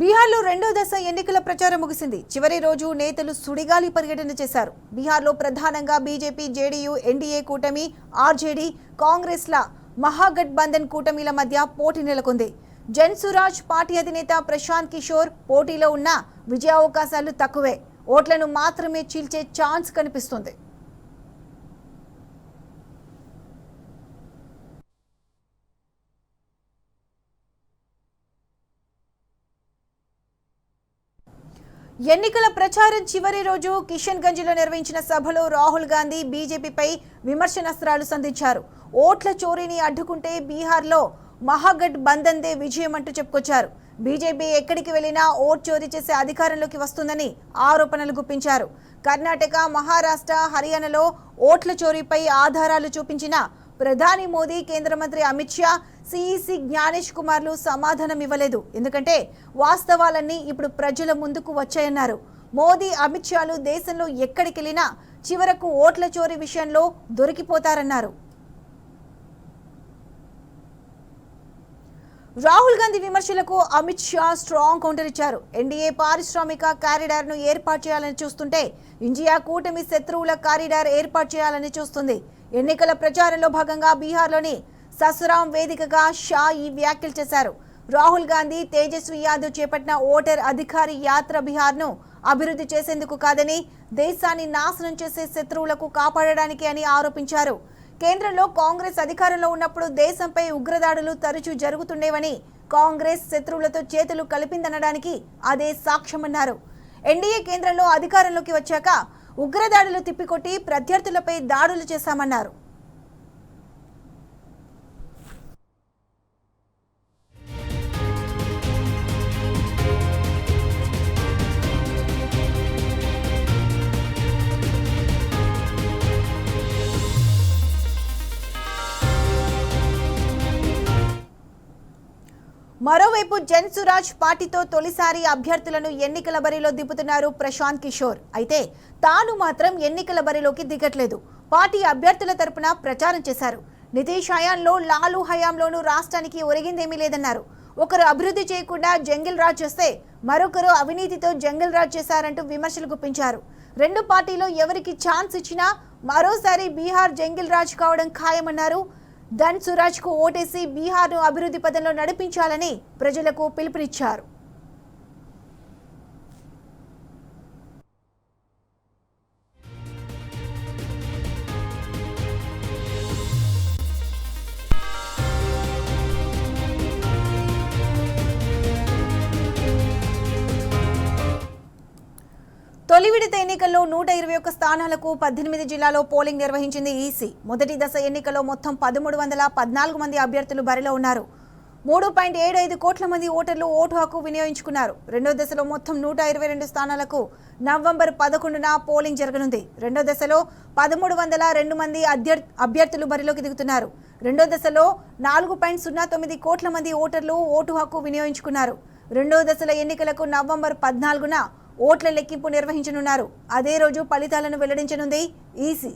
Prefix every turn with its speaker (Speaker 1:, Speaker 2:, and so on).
Speaker 1: బీహార్లో రెండో దశ ఎన్నికల ప్రచారం ముగిసింది. చివరి రోజు నేతలు సుడిగాలి పర్యటన చేశారు. బీహార్లో ప్రధానంగా బీజేపీ, జేడీయూ, ఎన్డీఏ కూటమి, ఆర్జేడీ, కాంగ్రెస్ల మహాగఠబంధన్ కూటమిల మధ్య పోటీ నెలకొంది. జన్ సురాజ్ పార్టీ అధినేత ప్రశాంత్ కిషోర్ పోటీలో ఉన్న విజయావకాశాలు తక్కువే. ఓట్లను మాత్రమే చీల్చే ఛాన్స్ కనిపిస్తుంది. ఎన్నికల ప్రచారం చివరి రోజు కిషన్గంజ్లో నిర్వహించిన సభలో రాహుల్ గాంధీ బీజేపీపై విమర్శనాస్త్రాలు సంధించారు. ఓట్ల చోరీని అడ్డుకుంటే బీహార్లో మహాగఠబంధన్దే విజయం అంటూ చెప్పుకొచ్చారు. బీజేపీ ఎక్కడికి వెళ్లినా ఓట్ చోరీ చేసే అధికారంలోకి వస్తుందని ఆరోపణలు గుప్పించారు. కర్ణాటక, మహారాష్ట్ర, హర్యానాలో ఓట్ల చోరీపై ఆధారాలు చూపించిన ప్రధాని మోదీ, కేంద్ర మంత్రి అమిత్ షా, సిఈసి జ్ఞానేష్ కుమార్లు సమాధానం ఇవ్వలేదు. ఎందుకంటే వాస్తవాలన్నీ ఇప్పుడు ప్రజల ముందుకు వచ్చాయన్నారు. మోదీ, అమిత్ షాలు దేశంలో ఎక్కడికి వెళ్ళినా చివరకు ఓట్ల చోరీ విషయంలో దొరికిపోతారన్నారు. రాహుల్ గాంధీ విమర్శలకు అమిత్ షా స్ట్రాంగ్ కౌంటర్ ఇచ్చారు. ఎన్డీఏ పారిశ్రామిక కారిడార్ ను ఏర్పాటు చేయాలని చూస్తుంటే ఇండియా కూటమి శత్రువుల కారిడార్ ఏర్పాటు చేయాలని చూస్తుంది. ఎన్నికల ప్రచారంలో భాగంగా బీహార్లోని ససురాం వేదికగా షా ఈ వ్యాఖ్యలు చేశారు. రాహుల్ గాంధీ, తేజస్వి యాదవ్ చేపట్టిన ఓటర్ అధికారి యాత్ర బీహార్ను అభివృద్ధి చేసేందుకు కాదని దేశాన్ని నాశనం చేసే శత్రువులకు కాపాడడానికి అని ఆరోపించారు. కేంద్రంలో కాంగ్రెస్ అధికారంలో ఉన్నప్పుడు దేశంపై ఉగ్రదాడులు తరచూ జరుగుతుండేవని, కాంగ్రెస్ శత్రువులతో చేతులు కలిపిందనడానికి అదే సాక్ష్యమన్నారు. ఎన్డీఏ కేంద్రంలో అధికారంలోకి వచ్చాక ఉగ్రదాడులు తిప్పికొట్టి ప్రత్యర్థులపై దాడులు చేశామన్నారు. మరోవైపు జన్ సురాజ్ పార్టీతో తొలిసారి అభ్యర్థులను ఎన్నికల బరిలో దింపుతున్నారు ప్రశాంత్ కిషోర్. అయితే తాను మాత్రం ఎన్నికల బరిలోకి దిగట్లేదు. పార్టీ అభ్యర్థుల తరపున ప్రచారం చేశారు. నితీష్ హయాంలో, లాలూ హయాంలోనూ రాష్ట్రానికి ఒరిగిందేమీ లేదన్నారు. ఒకరు అభివృద్ధి చేయకుండా జంగిల్ రాజ్ చేస్తే మరొకరు అవినీతితో జంగిల్ రాజ్ చేశారంటూ విమర్శలు గుప్పించారు. రెండు పార్టీలో ఎవరికి ఛాన్స్ ఇచ్చినా మరోసారి బీహార్ జంగిల్ రాజ్ కావడం ఖాయమన్నారు. ధన్ సురాజ్ కు ఓటేసి బీహార్ను అభివృద్ధి పదంలో నడిపించాలని ప్రజలకు పిలుపునిచ్చారు. తొలి విడత ఎన్నికల్లో 121 స్థానాలకు 18 జిల్లాలో పోలింగ్ నిర్వహించింది ఈసీ. మొదటి దశ ఎన్నికల్లో మొత్తం 1314 మంది అభ్యర్థులు బరిలో ఉన్నారు. 3.75 కోట్ల మంది ఓటర్లు ఓటు హక్కు వినియోగించుకున్నారు. రెండో దశలో మొత్తం 122 స్థానాలకు నవంబర్ 11న పోలింగ్ జరగనుంది. రెండో దశలో 1302 మంది అభ్యర్థులు బరిలోకి దిగుతున్నారు. రెండో దశలో 4.09 కోట్ల మంది ఓటర్లు ఓటు హక్కు వినియోగించుకున్నారు. రెండో దశల ఎన్నికలకు నవంబర్ 14న ఓట్ల లెక్కింపు నిర్వహించనున్నారు. అదే రోజు ఫలితాలను వెల్లడించనుంది ఈసీ.